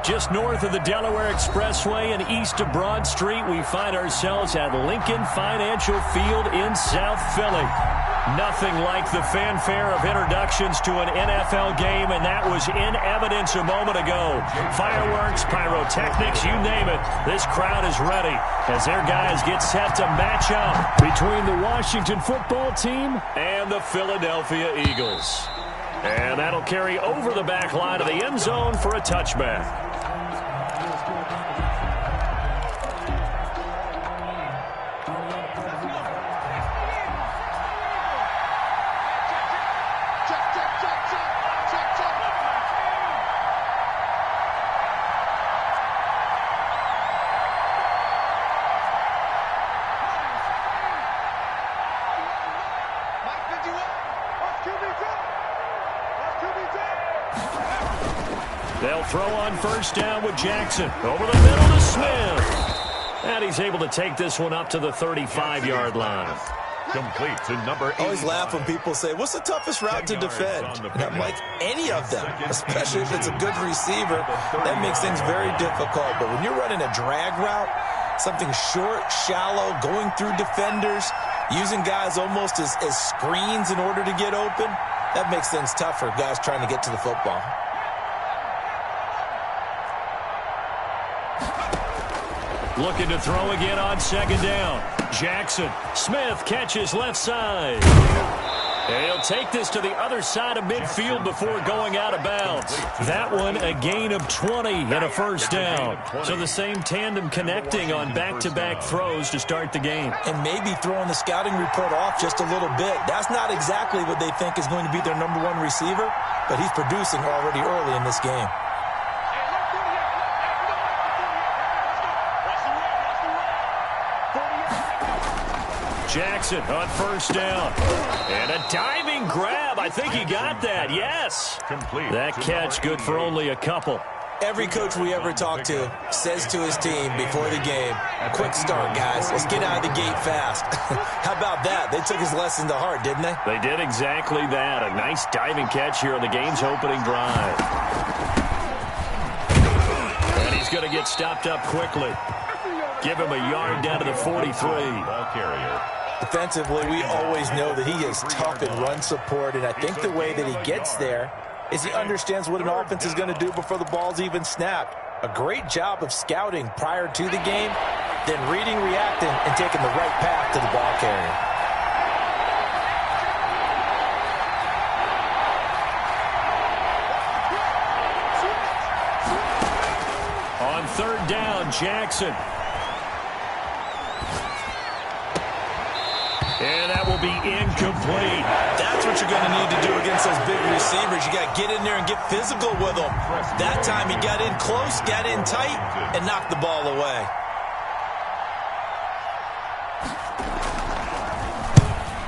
Just north of the Delaware Expressway and east of Broad Street, we find ourselves at Lincoln Financial Field in South Philly. Nothing like the fanfare of introductions to an NFL game, and that was in evidence a moment ago. Fireworks, pyrotechnics, you name it. This crowd is ready as their guys get set to match up between the Washington football team and the Philadelphia Eagles. And that'll carry over the back line of the end zone for a touchback. They'll throw on first down with Jackson. Over the middle to Smith. And he's able to take this one up to the 35-yard line. Complete to number 8. I always laugh when people say, what's the toughest route to defend? And I'm like, any of them, especially if it's a good receiver. That makes things very difficult. But when you're running a drag route, something short, shallow, going through defenders, using guys almost as screens in order to get open, that makes things tough for guys trying to get to the football. Looking to throw again on second down. Jackson. Smith catches left side. He'll take this to the other side of midfield before going out of bounds. That one a gain of 20 and a first down. So the same tandem connecting on back-to-back throws to start the game. And maybe throwing the scouting report off just a little bit. That's not exactly what they think is going to be their number one receiver, but he's producing already early in this game. Jackson on first down. And a diving grab. I think he got that. Yes. Complete. That catch good for only a couple. Every coach we ever talk to says to his team before the game, quick start, guys. Let's get out of the gate fast. How about that? They took his lesson to heart, didn't they? They did exactly that. A nice diving catch here on the game's opening drive. And he's going to get stopped up quickly. Give him a yard down to the 43. Ball carrier. Defensively, we always know that he is tough in run support, and I think the way that he gets there is he understands what an offense is going to do before the ball's even snapped. A great job of scouting prior to the game, then reading, reacting, and taking the right path to the ball carrier. On third down, Jackson. And that will be incomplete. That's what you're going to need to do against those big receivers. You got to get in there and get physical with them. That time he got in close, got in tight, and knocked the ball away.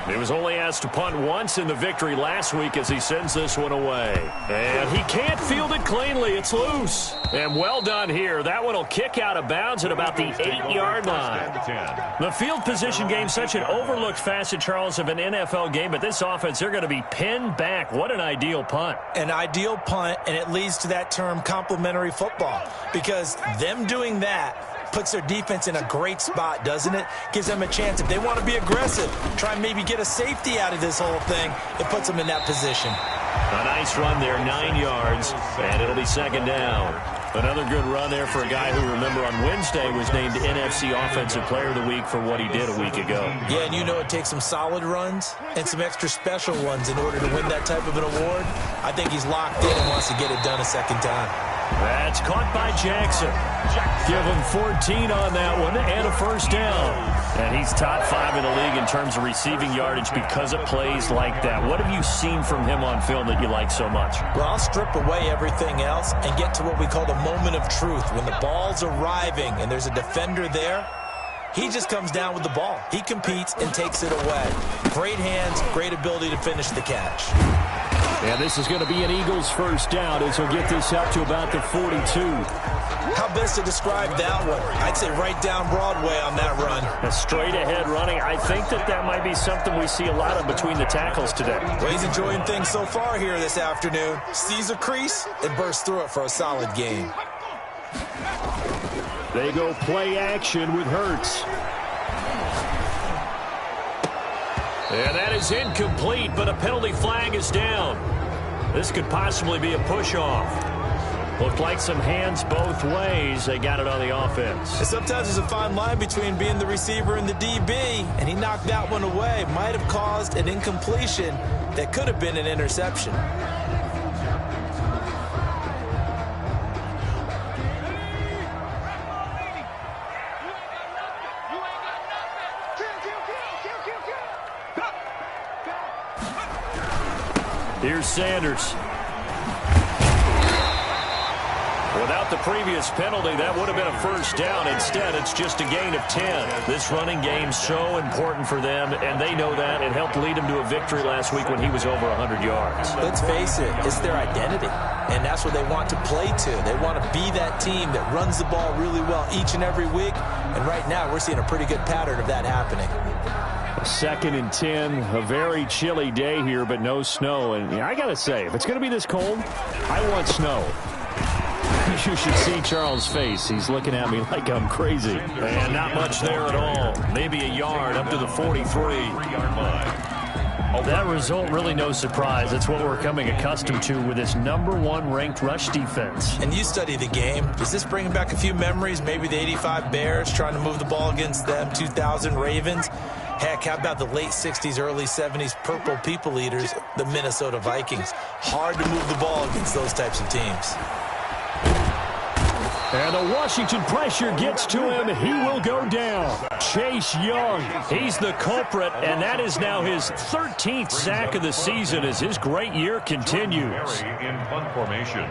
He was only asked to punt once in the victory last week as he sends this one away. And he can't field it cleanly. It's loose. And well done here. That one will kick out of bounds at about the 8-yard line. The field position game, such an overlooked facet, Charles, of an NFL game. But this offense, they're going to be pinned back. What an ideal punt. An ideal punt, and it leads to that term complementary football. Because them doing that puts their defense in a great spot, doesn't it? Gives them a chance. If they want to be aggressive, try and maybe get a safety out of this whole thing, it puts them in that position. A nice run there, 9 yards, and it'll be second down. Another good run there for a guy who, remember, on Wednesday was named NFC Offensive Player of the Week for what he did a week ago. Yeah, and you know it takes some solid runs and some extra special ones in order to win that type of an award. I think he's locked in and wants to get it done a second time. That's caught by Jackson. Give him 14 on that one and a first down. And he's top 5 in the league in terms of receiving yardage because of plays like that. What have you seen from him on film that you like so much? Well, I'll strip away everything else and get to what we call the moment of truth. When the ball's arriving and there's a defender there, he just comes down with the ball. He competes and takes it away. Great hands, great ability to finish the catch. And this is going to be an Eagles first down as he'll get this up to about the 42. How best to describe that one? I'd say right down Broadway on that run. A straight ahead running. I think that might be something we see a lot of between the tackles today. Well, he's enjoying things so far here this afternoon. Sees a crease and bursts through it for a solid gain. They go play action with Hurts. And that is incomplete, but a penalty flag is down. This could possibly be a push-off. Looked like some hands both ways. They got it on the offense. And sometimes there's a fine line between being the receiver and the DB, and he knocked that one away. Might have caused an incompletion that could have been an interception. Here's Sanders. Without the previous penalty, that would have been a first down. Instead, it's just a gain of 10. This running game's so important for them, and they know that. It helped lead them to a victory last week when he was over 100 yards. Let's face it, it's their identity, and that's what they want to play to. They want to be that team that runs the ball really well each and every week, and right now we're seeing a pretty good pattern of that happening. 2nd and 10, a very chilly day here, but no snow. And I got to say, if it's going to be this cold, I want snow. You should see Charles' face. He's looking at me like I'm crazy. And not much there at all. Maybe a yard up to the 43. That result, really no surprise. That's what we're coming accustomed to with this #1 ranked rush defense. And you study the game. Does this bring back a few memories? Maybe the 85 Bears trying to move the ball against them, 2000 Ravens. Heck, how about the late 60s, early 70s Purple People Eaters, the Minnesota Vikings? Hard to move the ball against those types of teams. And the Washington pressure gets to him. He will go down. Chase Young, he's the culprit, and that is now his 13th sack of the season as his great year continues. In punt formation.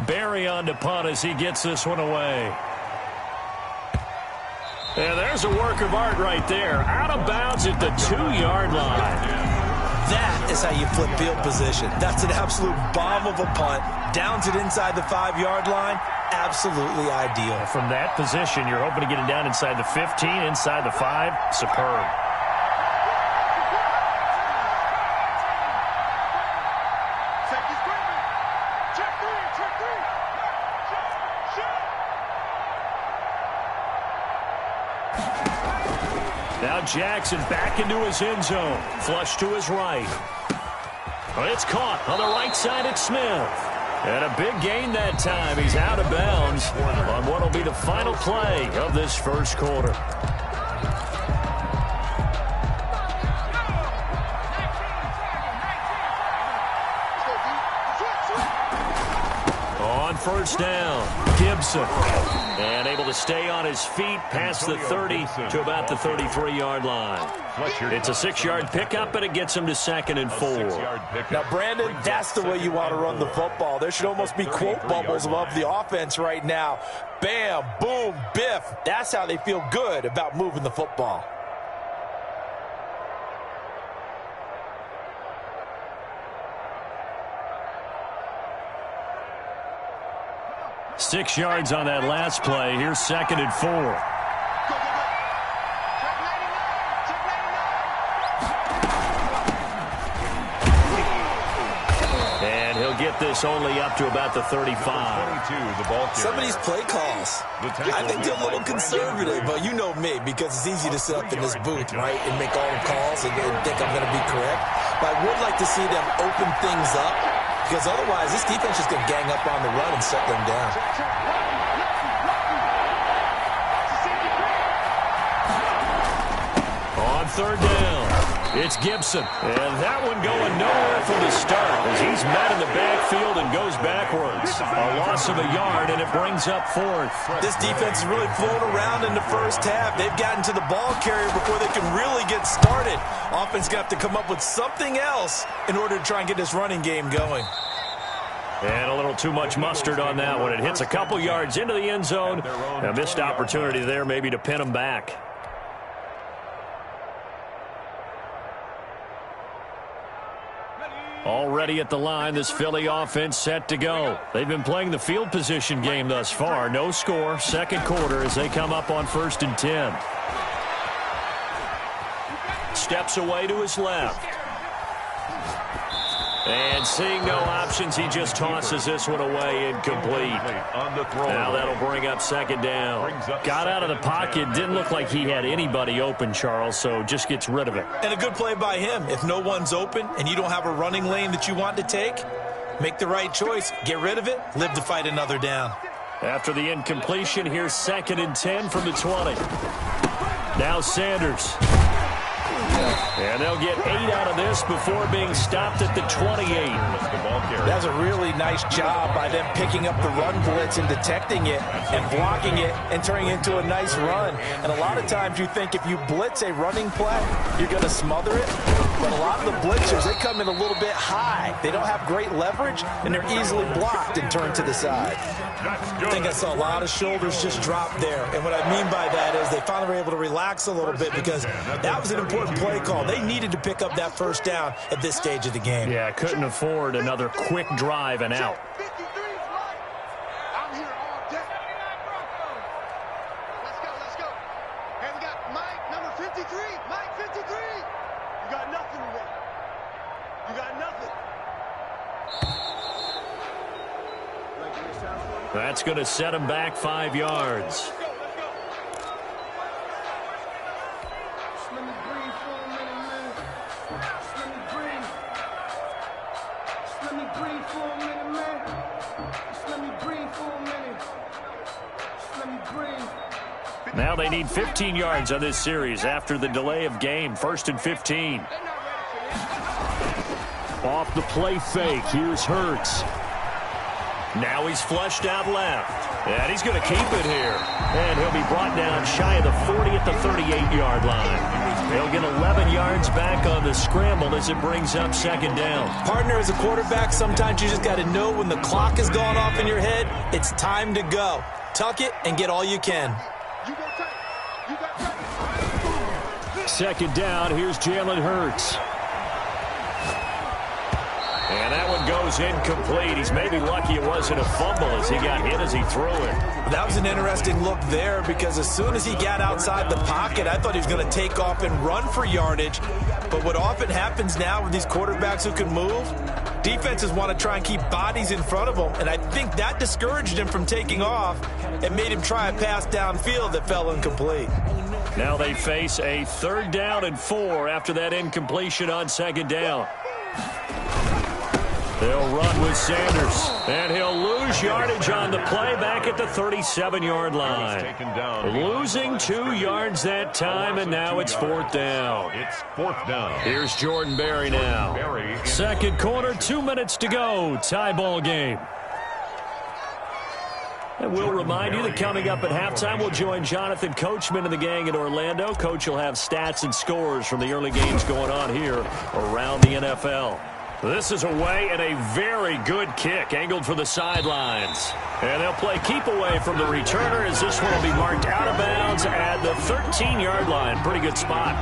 Barry on to punt as he gets this one away. And there's a work of art right there. Out of bounds at the 2-yard line. That is how you flip field position. That's an absolute bomb of a punt. Downs it inside the 5-yard line. Absolutely ideal. From that position, you're hoping to get it down inside the 15, inside the 5. Superb. Now Jackson back into his end zone. Flush to his right. It's caught on the right side at Smith. And a big gain that time. He's out of bounds on what will be the final play of this first quarter. On first down, Gibson. And able to stay on his feet past the 30 to about the 33-yard line. It's a 6-yard pickup, and it gets him to 2nd and 4. Now, Brandon, that's the way you want to run the football. There should almost be quote bubbles above the offense right now. Bam, boom, biff. That's how they feel good about moving the football. Six yards on that last play. Here's 2nd and 4. And he'll get this only up to about the 35. Some of these play calls, I think they're a little conservative, but you know me, because it's easy to sit up in this booth, right, and make all the calls and think I'm going to be correct. But I would like to see them open things up, because otherwise this defense is going to gang up on the run and shut them down. On third down, it's Gibson. And that one going nowhere from the start as he's met in the backfield and goes backwards. A loss of a yard, and it brings up 4th. This defense is really flown around in the first half. They've gotten to the ball carrier before they can really get started. Offense got to come up with something else in order to try and get this running game going. And a little too much mustard on that one. It hits a couple yards into the end zone. A missed opportunity there maybe to pin him back. Already at the line, this Philly offense set to go. They've been playing the field position game thus far. No score, second quarter as they come up on 1st and 10. Steps away to his left. And seeing no options, he just tosses this one away incomplete. Now that'll bring up second down. Got out of the pocket. Didn't look like he had anybody open, Charles, so just gets rid of it. And a good play by him. If no one's open and you don't have a running lane that you want to take, make the right choice. Get rid of it. Live to fight another down. After the incompletion, here's 2nd and 10 from the 20. Now Sanders. And they'll get 8 out of this before being stopped at the 28. That's a really nice job by them picking up the run blitz and detecting it and blocking it and turning it into a nice run. And a lot of times you think if you blitz a running play, you're going to smother it. But a lot of the blitzers, they come in a little bit high. They don't have great leverage, and they're easily blocked and turned to the side. I think I saw a lot of shoulders just drop there. And what I mean by that is they finally were able to relax a little bit because that was an important play call. They needed to pick up that first down at this stage of the game. Yeah, couldn't afford another quick drive and out. Let's go. Hey, we got Mike, number 53. Mike, 53. You got nothing today. You got nothing. That's going to set him back 5 yards. Now they need 15 yards on this series after the delay of game. 1st and 15. Off the play fake. Here's Hurts. Now he's flushed out left. And he's going to keep it here. And he'll be brought down shy of the 40 at the 38-yard line. He'll get 11 yards back on the scramble as it brings up 2nd down. Partner, as a quarterback, sometimes you just got to know when the clock has gone off in your head, it's time to go. Tuck it and get all you can. 2nd down, here's Jalen Hurts. And that one goes incomplete. He's maybe lucky it wasn't a fumble as he got hit as he threw it. That was an interesting look there because as soon as he got outside the pocket, I thought he was going to take off and run for yardage. But what often happens now with these quarterbacks who can move, defenses want to try and keep bodies in front of them. And I think that discouraged him from taking off and made him try a pass downfield that fell incomplete. Now they face a 3rd down and 4 after that incompletion on 2nd down. They'll run with Sanders, and he'll lose yardage on the play back at the 37-yard line. Losing 2 yards that time, and now it's 4th down. It's 4th down. Here's Jordan Berry now. 2nd quarter, 2 minutes to go. Tie ball game. And we'll remind you that coming up at halftime, we'll join Jonathan Coachman and the gang in Orlando. Coach will have stats and scores from the early games going on here around the NFL. This is away and a very good kick angled for the sidelines. And they'll play keep away from the returner as this one will be marked out of bounds at the 13-yard line. Pretty good spot.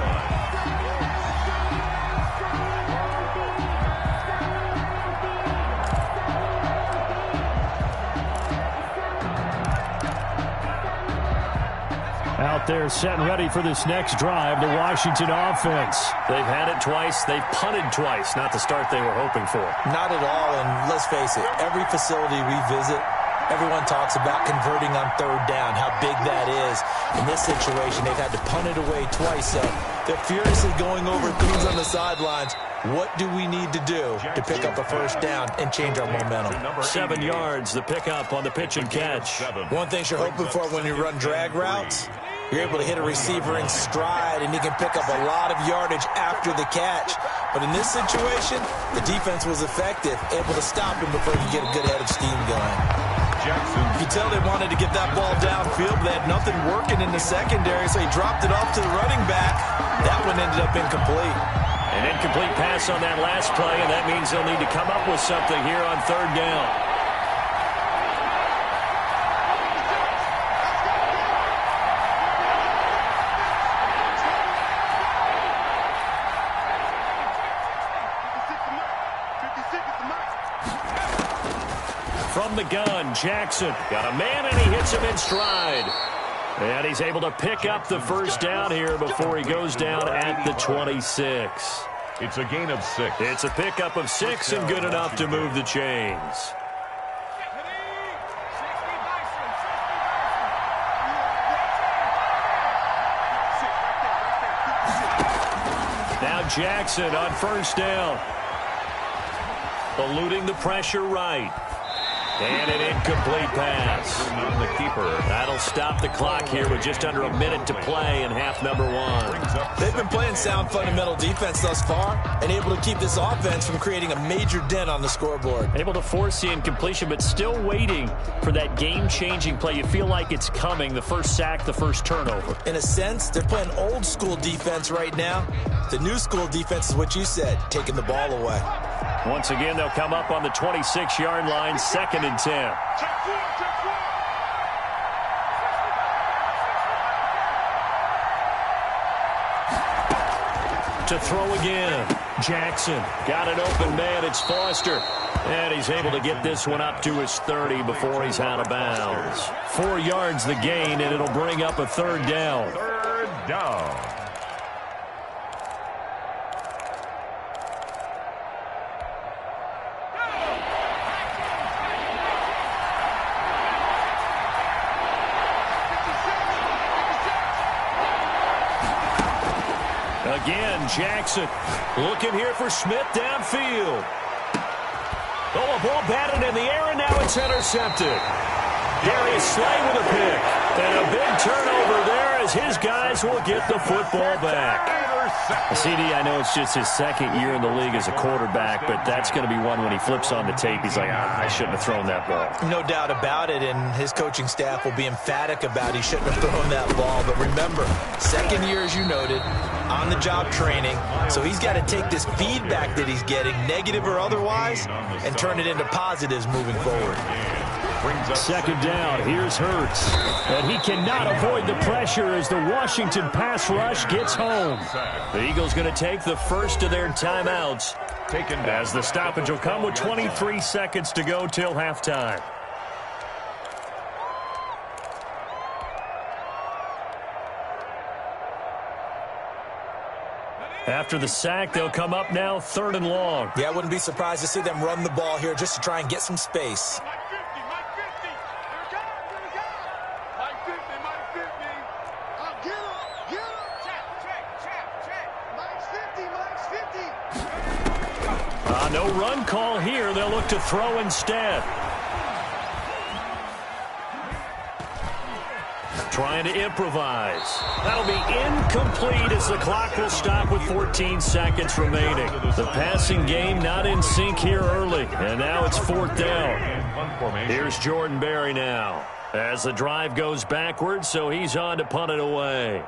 Out there set and ready for this next drive, the Washington offense. They've had it twice. They've punted twice. Not the start they were hoping for. Not at all, and let's face it, every facility we visit, everyone talks about converting on 3rd down, how big that is. In this situation, they've had to punt it away twice, so they're furiously going over things on the sidelines. What do we need to do to pick up a 1st down and change our momentum? 7 yards, the pickup on the pitch and catch. One thing you're hoping for when you run drag routes, you're able to hit a receiver in stride, and he can pick up a lot of yardage after the catch. But in this situation, the defense was effective, able to stop him before he could get a good head of steam going. You tell they wanted to get that ball downfield, but they had nothing working in the secondary, so he dropped it off to the running back. That one ended up incomplete. An incomplete pass on that last play, and that means they'll need to come up with something here on 3rd down. From the gun, Jackson got a man, and he hits him in stride. And he's able to pick up the 1st down here before he goes down at the 26. It's a gain of 6. It's a pickup of 6 and good enough to move the chains. Now Jackson on first down. Eluding the pressure right. And an incomplete pass. On the keeper. That'll stop the clock here with just under a minute to play in half number 1. They've been playing sound fundamental defense thus far and able to keep this offense from creating a major dent on the scoreboard. Able to force the incompletion, but still waiting for that game-changing play. You feel like it's coming, the first sack, the first turnover. In a sense, they're playing old school defense right now. The new school defense is what you said, taking the ball away. Once again, they'll come up on the 26-yard line, 2nd and 10. To throw again. Jackson got an open man. It's Foster. And he's able to get this one up to his 30 before he's out of bounds. 4 yards the gain, and it'll bring up a 3rd down. 3rd down. Again, Jackson looking here for Smith downfield. Oh, a ball batted in the air, and now it's intercepted. Darius Slay with a pick. And a big turnover there as his guys will get the football back. CD, I know it's just his 2nd year in the league as a quarterback, but that's going to be one when he flips on the tape. He's like, I shouldn't have thrown that ball. No doubt about it, and his coaching staff will be emphatic about he shouldn't have thrown that ball. But remember, 2nd year, as you noted, on-the-job training, so he's got to take this feedback that he's getting, negative or otherwise, and turn it into positives moving forward. 2nd down. Here's Hurts. And he cannot avoid the pressure as the Washington pass rush gets home. The Eagles going to take the first of their timeouts as the stoppage will come with 23 seconds to go till halftime. After the sack, they'll come up now 3rd and long. Yeah, I wouldn't be surprised to see them run the ball here just to try and get some space. No run call here. They'll look to throw instead. Trying to improvise. That'll be incomplete as the clock will stop with 14 seconds remaining. The passing game not in sync here early, and now it's 4th down. Here's Jordan Berry now as the drive goes backwards, so he's on to punt it away.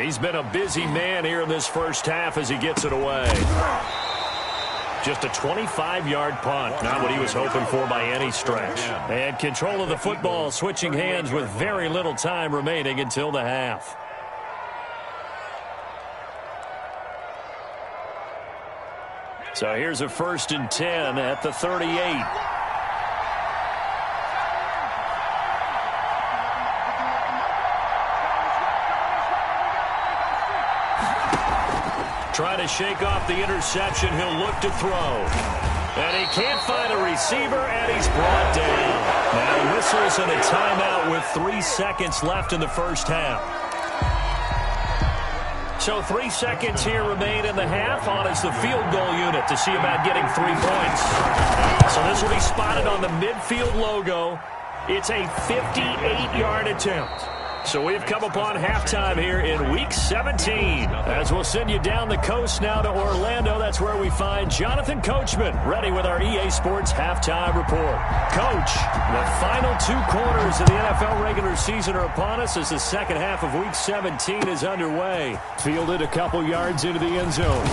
He's been a busy man here in this first half as he gets it away. Just a 25-yard punt. Not what he was hoping for by any stretch. And control of the football switching hands with very little time remaining until the half. So here's a 1st and 10 at the 38. Trying to shake off the interception. He'll look to throw. And he can't find a receiver, and he's brought down. Now whistles and a timeout with 3 seconds left in the first half. So 3 seconds here remain in the half. On is the field goal unit to see about getting 3 points. So this will be spotted on the midfield logo. It's a 58-yard attempt. So we've come upon halftime here in Week 17. As we'll send you down the coast now to Orlando, that's where we find Jonathan Coachman, ready with our EA Sports Halftime Report. Coach, the final 2 quarters of the NFL regular season are upon us as the second half of Week 17 is underway. Fielded a couple yards into the end zone.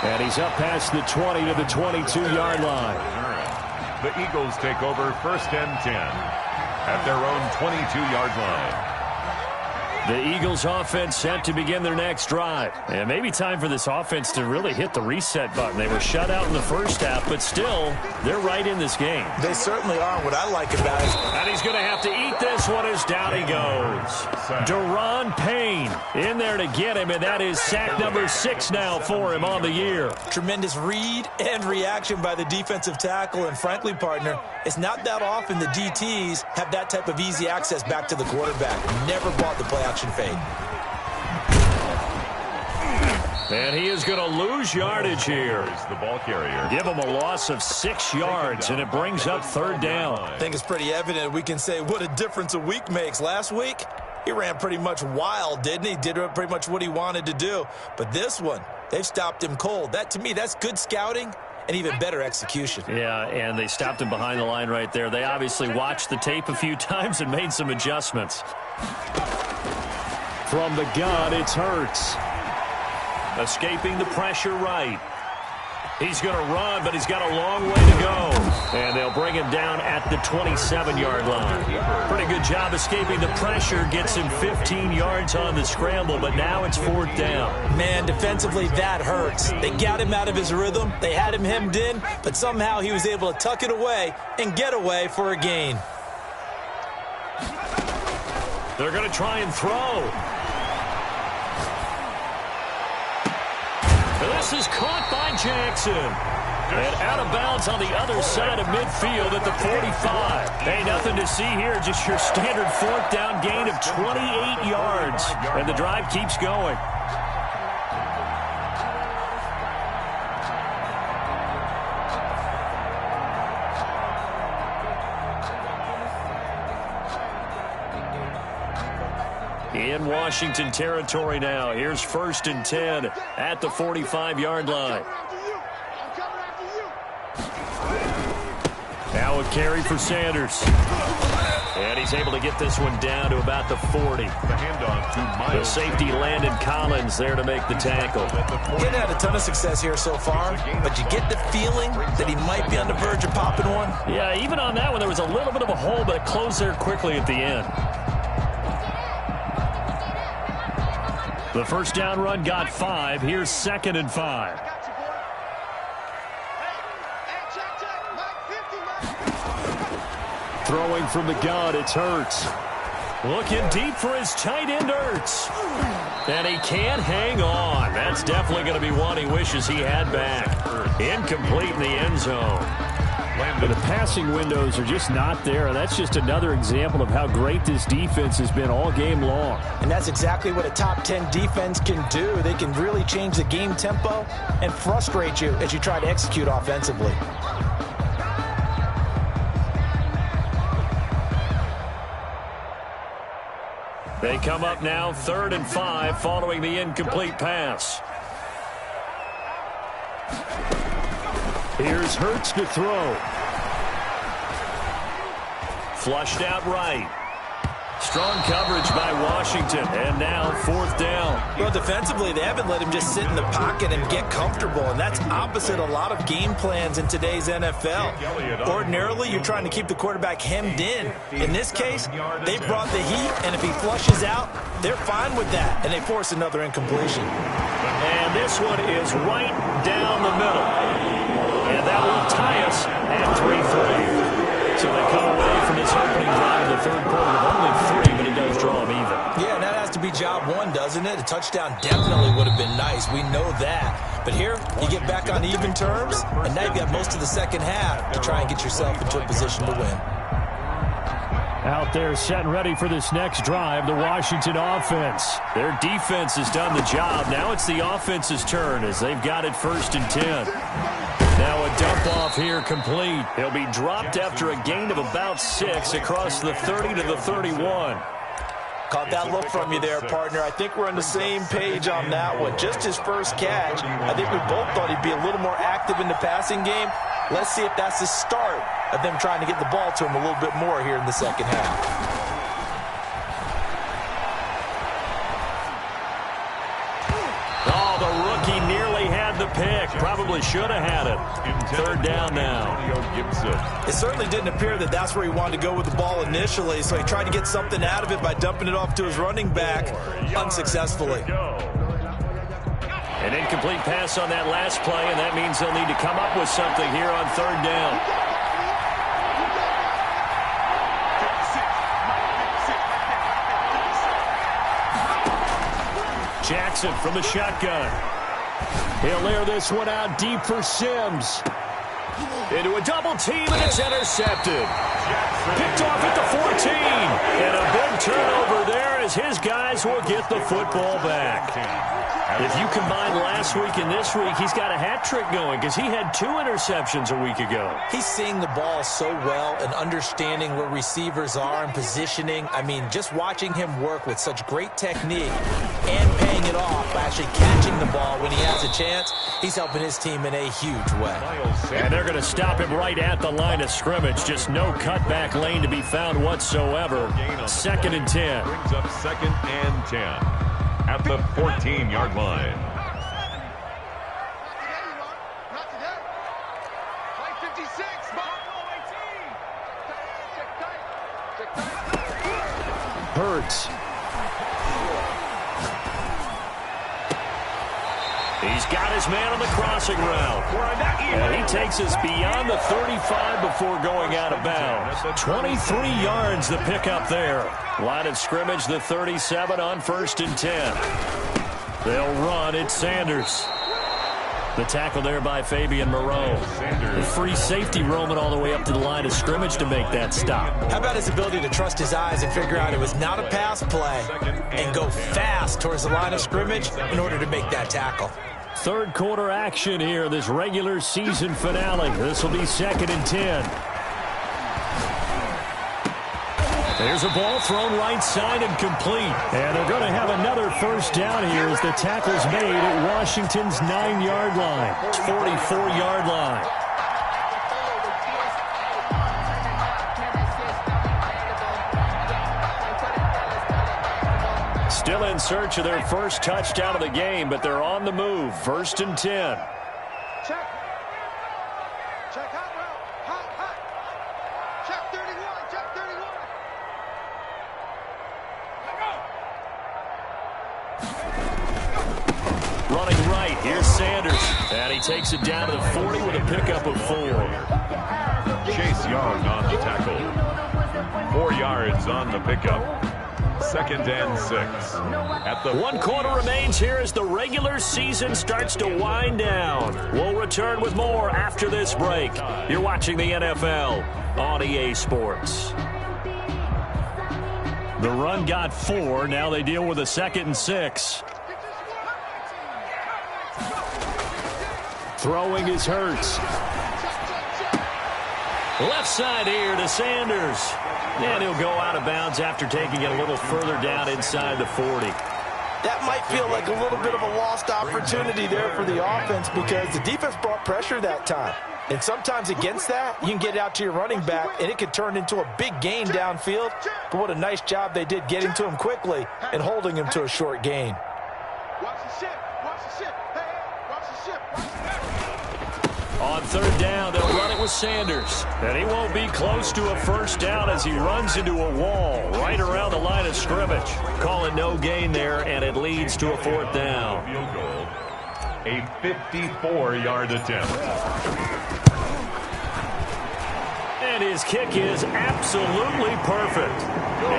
And he's up past the 20 to the 22-yard line. The Eagles take over 1st and 10. At their own 22-yard line. The Eagles offense set to begin their next drive. And maybe time for this offense to really hit the reset button. They were shut out in the first half, but still, they're right in this game. They certainly are. What I like about it. And he's going to have to eat this one as down he goes. Deron Payne in there to get him, and that is sack number 6 now for him on the year. Tremendous read and reaction by the defensive tackle. And frankly, partner, it's not that often the DTs have that type of easy access back to the quarterback. Never bought the play action fade. And he is going to lose yardage here. The ball carrier. Give him a loss of 6 yards, and it brings up 3rd down. I think it's pretty evident. We can say what a difference a week makes. Last week, he ran pretty much wild, didn't he? Did pretty much what he wanted to do. But this one, they've stopped him cold. That, to me, that's good scouting and even better execution. Yeah, and they stopped him behind the line right there. They obviously watched the tape a few times and made some adjustments. From the gun, it's Hurts. Escaping the pressure right. He's going to run, but he's got a long way to go. And they'll bring him down at the 27-yard line. Pretty good job escaping the pressure. Gets him 15 yards on the scramble, but now it's 4th down. Man, defensively, that hurts. They got him out of his rhythm. They had him hemmed in, but somehow he was able to tuck it away and get away for a gain. They're going to try and throw. This is caught by Jackson. And out of bounds on the other side of midfield at the 45. Hey, nothing to see here. Just your standard 4th down gain of 28 yards. And the drive keeps going. In Washington territory now. Here's 1st and 10 at the 45-yard line. Now a carry for Sanders. And he's able to get this one down to about the 40. The handoff to Miles. The safety Landon Collins there to make the tackle. He hadn't had a ton of success here so far, but you get the feeling that he might be on the verge of popping one. Yeah, even on that one, there was a little bit of a hole, but it closed there quickly at the end. The first down run got 5. Here's 2nd and 5. Throwing from the gun, it's Hurts. Looking deep for his tight end, Hurts. And he can't hang on. That's definitely going to be one he wishes he had back. Incomplete in the end zone. But the passing windows are just not there. And that's just another example of how great this defense has been all game long. And that's exactly what a top 10 defense can do. They can really change the game tempo and frustrate you as you try to execute offensively. They come up now 3rd and 5 following the incomplete pass. Here's Hurts to throw. Flushed out right. Strong coverage by Washington. And now 4th down. Well, defensively, they haven't let him just sit in the pocket and get comfortable, and that's opposite a lot of game plans in today's NFL. Ordinarily, you're trying to keep the quarterback hemmed in. In this case, they brought the heat, and if he flushes out, they're fine with that, and they force another incompletion. And this one is right down the middle. And that will tie us at 3-3. So they come away from this opening drive in the 3rd quarter with only 3, but he does draw them even. Yeah, that has to be job 1, doesn't it? A touchdown definitely would have been nice. We know that. But here, you get back on even terms, and now you've got most of the second half to try and get yourself into a position to win. Out there set and ready for this next drive, the Washington offense. Their defense has done the job. Now it's the offense's turn as they've got it 1st and 10. Now a dump off here complete. He'll be dropped after a gain of about 6 across the 30 to the 31. Caught that look from you there, partner. I think we're on the same page on that one. Just his first catch. I think we both thought he'd be a little more active in the passing game. Let's see if that's the start of them trying to get the ball to him a little bit more here in the second half. The rookie nearly had the pick. Probably should have had it. Third down now. It certainly didn't appear that that's where he wanted to go with the ball initially, so he tried to get something out of it by dumping it off to his running back unsuccessfully. An incomplete pass on that last play, and that means they'll need to come up with something here on third down. Jackson from the shotgun. He'll layer this one out deep for Sims. Into a double team, and it's intercepted. Picked off at the 14. And a big turnover there as his guys will get the football back. If you combine last week and this week, he's got a hat trick going because he had 2 interceptions a week ago. He's seeing the ball so well and understanding where receivers are and positioning. I mean, just watching him work with such great technique and paying it off by actually catching the ball when he has a chance, he's helping his team in a huge way. And they're going to stop him right at the line of scrimmage. Just no cutback lane to be found whatsoever. 2nd and 10. Brings up 2nd and 10 at the 14-yard line. Not today. Play 56. Check tight. Hurts. He's got his man on the crossing route. And he takes us beyond the 35 before going out of bounds. 23 yards the pickup there. Line of scrimmage, the 37 on 1st and 10. They'll run. It's Sanders. The tackle there by Fabian Moreau. The free safety roaming all the way up to the line of scrimmage to make that stop. How about his ability to trust his eyes and figure out it was not a pass play and go fast towards the line of scrimmage in order to make that tackle. Third quarter action here, this regular season finale. This will be 2nd and 10. There's a ball thrown right side and complete. And they're going to have another first down here as the tackle's made at Washington's 9-yard line. 44-yard line. Still in search of their first touchdown of the game, but they're on the move. 1st and 10. Check. Check hot route. Hot. Check 31. Check 31. Running right, here's Sanders. And he takes it down to the 40 with a pickup of 4. Chase Young on the tackle. 4 yards on the pickup. 2nd and 6. At the 1 quarter remains here as the regular season starts to wind down. We'll return with more after this break. You're watching the NFL on EA Sports. The run got 4. Now they deal with a 2nd and 6. Throwing is Hurts. Left side here to Sanders. And he'll go out of bounds after taking it a little further down inside the 40. That might feel like a little bit of a lost opportunity there for the offense because the defense brought pressure that time. And sometimes against that, you can get it out to your running back, and it could turn into a big gain downfield. But what a nice job they did getting to him quickly and holding him to a short gain. Watch the ship. Watch the ship. Hey, watch the ship. Watch the ship. On 3rd down, they'll run it with Sanders. And he won't be close to a first down as he runs into a wall right around the line of scrimmage. Calling no gain there, and it leads to a 4th down. field goal. A 54-yard attempt. And his kick is absolutely perfect.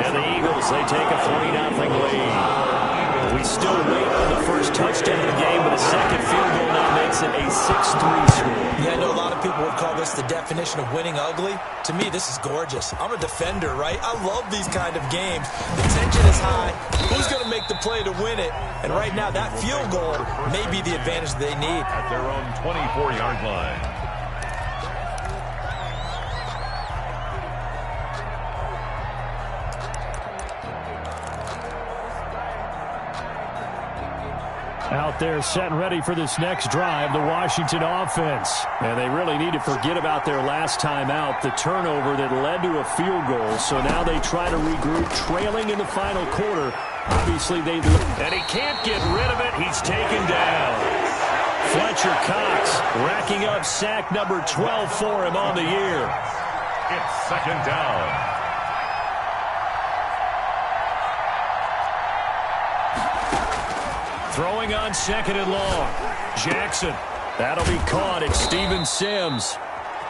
And the Eagles, they take a 3-0 lead. We still wait on the first touchdown of the game, but a second field goal now makes it a 6-3 score. Yeah, I know a lot of people would call this the definition of winning ugly. To me, this is gorgeous. I'm a defender, right? I love these kind of games. The tension is high. Who's going to make the play to win it? And right now, that field goal may be the advantage they need. At their own 24-yard line. Out there set and ready for this next drive, the Washington offense. And they really need to forget about their last time out, the turnover that led to a field goal. So now they try to regroup, trailing in the final quarter. Obviously, and he can't get rid of it. He's taken down. Fletcher Cox racking up sack number 12 for him on the year. It's second down. Throwing on second and long. Jackson. That'll be caught at Steven Sims.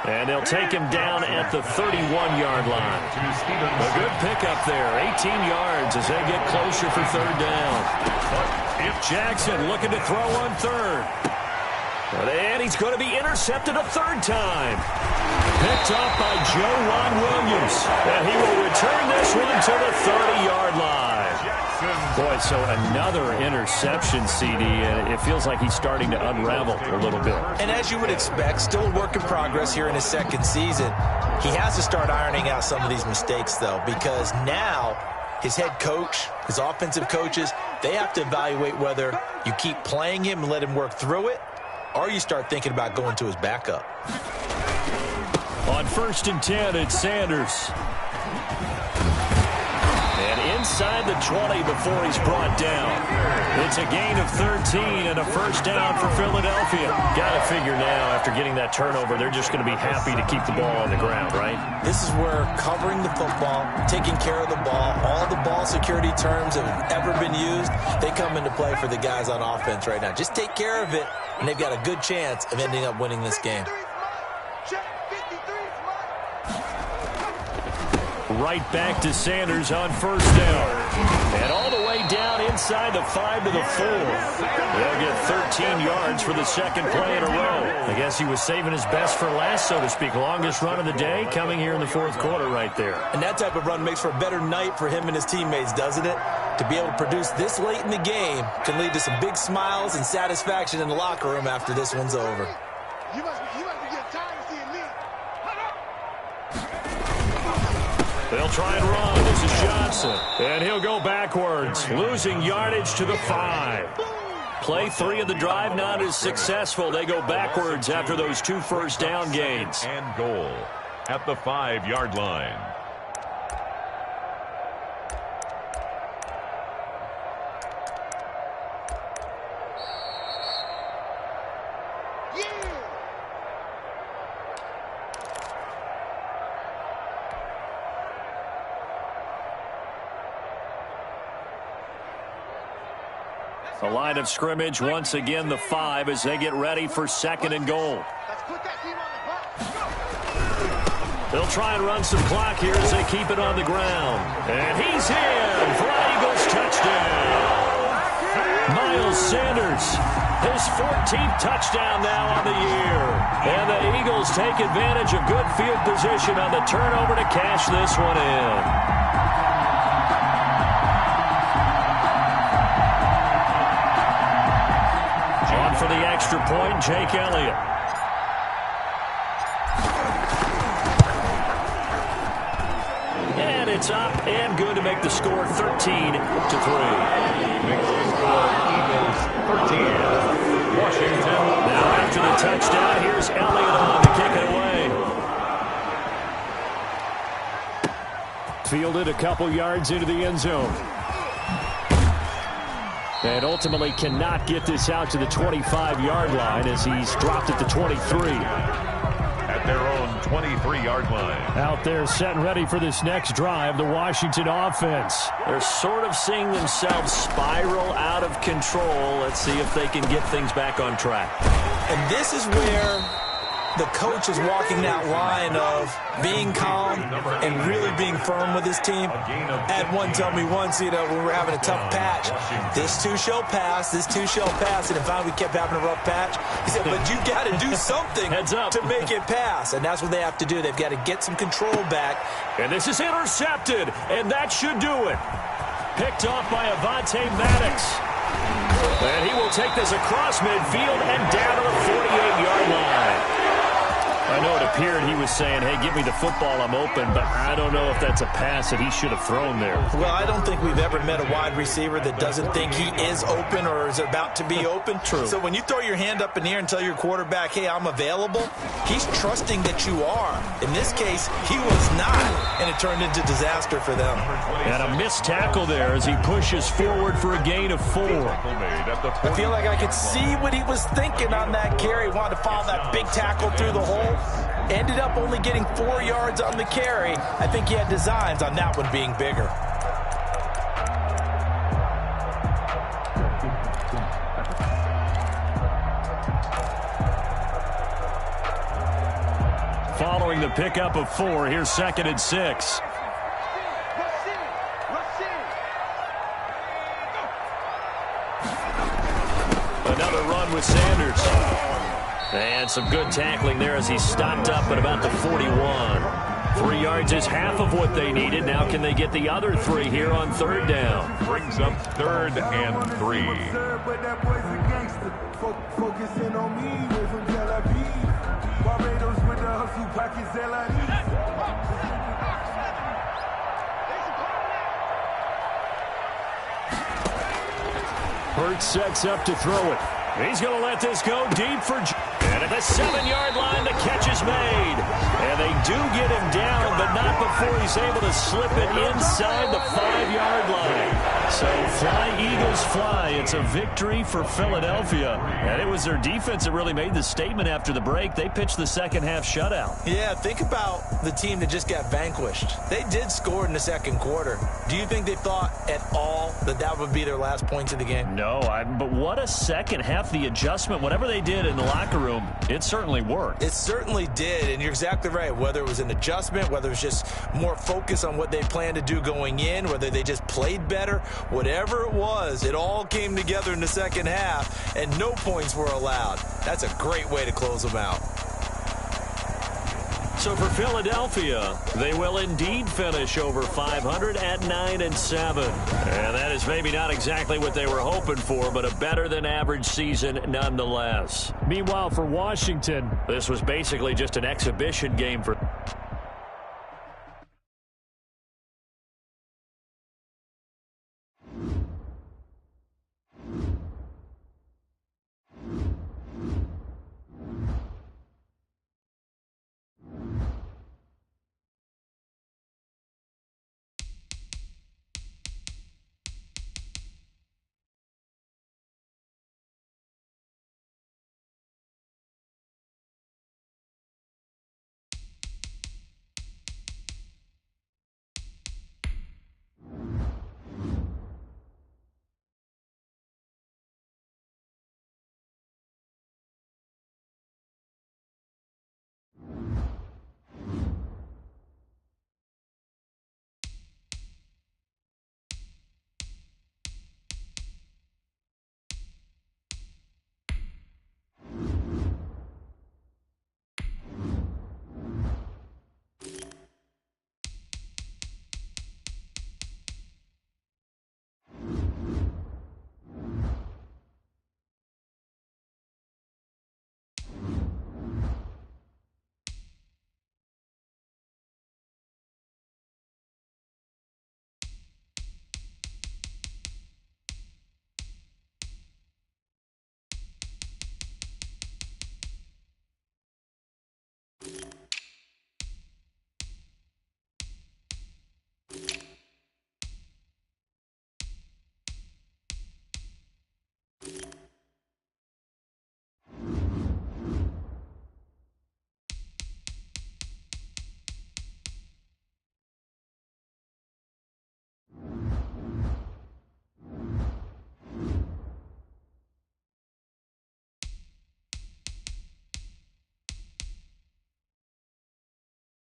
And they'll take him down at the 31-yard line. A good pickup there. 18 yards as they get closer for third down. Jackson looking to throw on third. And he's going to be intercepted a third time. Picked off by Juwan Williams. And he will return this one to the 30-yard line. Boy, so another interception, CD, and it feels like he's starting to unravel a little bit. And as you would expect, still a work in progress here in his second season. He has to start ironing out some of these mistakes, though, because now his head coach, his offensive coaches, they have to evaluate whether you keep playing him and let him work through it, or you start thinking about going to his backup. On 1st and 10, it's Sanders. And inside the 20 before he's brought down. It's a gain of 13 and a first down for Philadelphia. Got to figure now, after getting that turnover, they're just going to be happy to keep the ball on the ground, right? This is where covering the football, taking care of the ball, all the ball security terms that have ever been used, they come into play for the guys on offense right now. Just take care of it, and they've got a good chance of ending up winning this game. Right back to Sanders on first down. And all the way down inside the 5 to the 4. They'll get 13 yards for the second play in a row. I guess he was saving his best for last, so to speak. Longest run of the day coming here in the fourth quarter right there. And that type of run makes for a better night for him and his teammates, doesn't it? To be able to produce this late in the game can lead to some big smiles and satisfaction in the locker room after this one's over. You must be getting tired of seeing me. They'll try and run. This is Johnson. And he'll go backwards, losing yardage to the 5. Play 3 of the drive not as successful. They go backwards after those 2 first down gains. And goal at the 5-yard line. The line of scrimmage, once again, the 5 as they get ready for second and goal. They'll try and run some clock here as they keep it on the ground. And he's in for an Eagles touchdown. Miles Sanders, his 14th touchdown now on the year. And the Eagles take advantage of good field position on the turnover to cash this one in. For the extra point, Jake Elliott. And it's up and good to make the score 13-3. Makes the score Eagles 13. Washington. Now after the touchdown, here's Elliott on to kick it away. Fielded a couple yards into the end zone. And ultimately cannot get this out to the 25-yard line as he's dropped at the 23. At their own 23-yard line. Out there set and ready for this next drive, the Washington offense. They're sort of seeing themselves spiral out of control. Let's see if they can get things back on track. And this is where the coach is walking that line of being calm and really being firm with his team. I had one tell me once, when we were having a tough patch, this too shall pass, this too shall pass, and if finally we kept having a rough patch, he said, but you got to do something to make it pass, and that's what they have to do. They've got to get some control back. And this is intercepted, and that should do it. Picked off by Avonte Maddox. And he will take this across midfield and down to the 48-yard line. I know it appeared he was saying, hey, give me the football, I'm open, but I don't know if that's a pass that he should have thrown there. Well, I don't think we've ever met a wide receiver that doesn't think he is open or is about to be open. True. So when you throw your hand up in the air and tell your quarterback, hey, I'm available, he's trusting that you are. In this case, he was not, and it turned into disaster for them. And a missed tackle there as he pushes forward for a gain of 4. I feel like I could see what he was thinking on that carry. Wanted to follow that big tackle through the hole. Ended up only getting 4 yards on the carry. I think he had designs on that one being bigger. Following the pickup of 4, here's 2nd and 6. Another run with Sanders. And some good tackling there as he stopped up at about the 41. 3 yards is half of what they needed. Now can they get the other 3 here on 3rd down? Brings up 3rd and 3. Focusing on me, way from Tel Aviv. Barbados with the hustle pockets, Hurts sets up to throw it. He's going to let this go deep for... And at the 7-yard line, the catch is made. And they do get him down, but not before he's able to slip it inside the 5-yard line. So fly, Eagles, fly. It's a victory for Philadelphia. And it was their defense that really made the statement after the break. They pitched the second-half shutout. Yeah, think about the team that just got vanquished. They did score in the second quarter. Do you think they thought at all that that would be their last points of the game? No, but what a second half. The adjustment, whatever they did in the locker room, it certainly worked. It certainly did, and you're exactly right. Whether it was an adjustment, whether it was just more focus on what they planned to do going in, whether they just played better, whatever it was, it all came together in the second half, and no points were allowed. That's a great way to close them out. So for Philadelphia, they will indeed finish over 500 at 9-7. And that is maybe not exactly what they were hoping for, but a better than average season nonetheless. Meanwhile, for Washington, this was basically just an exhibition game for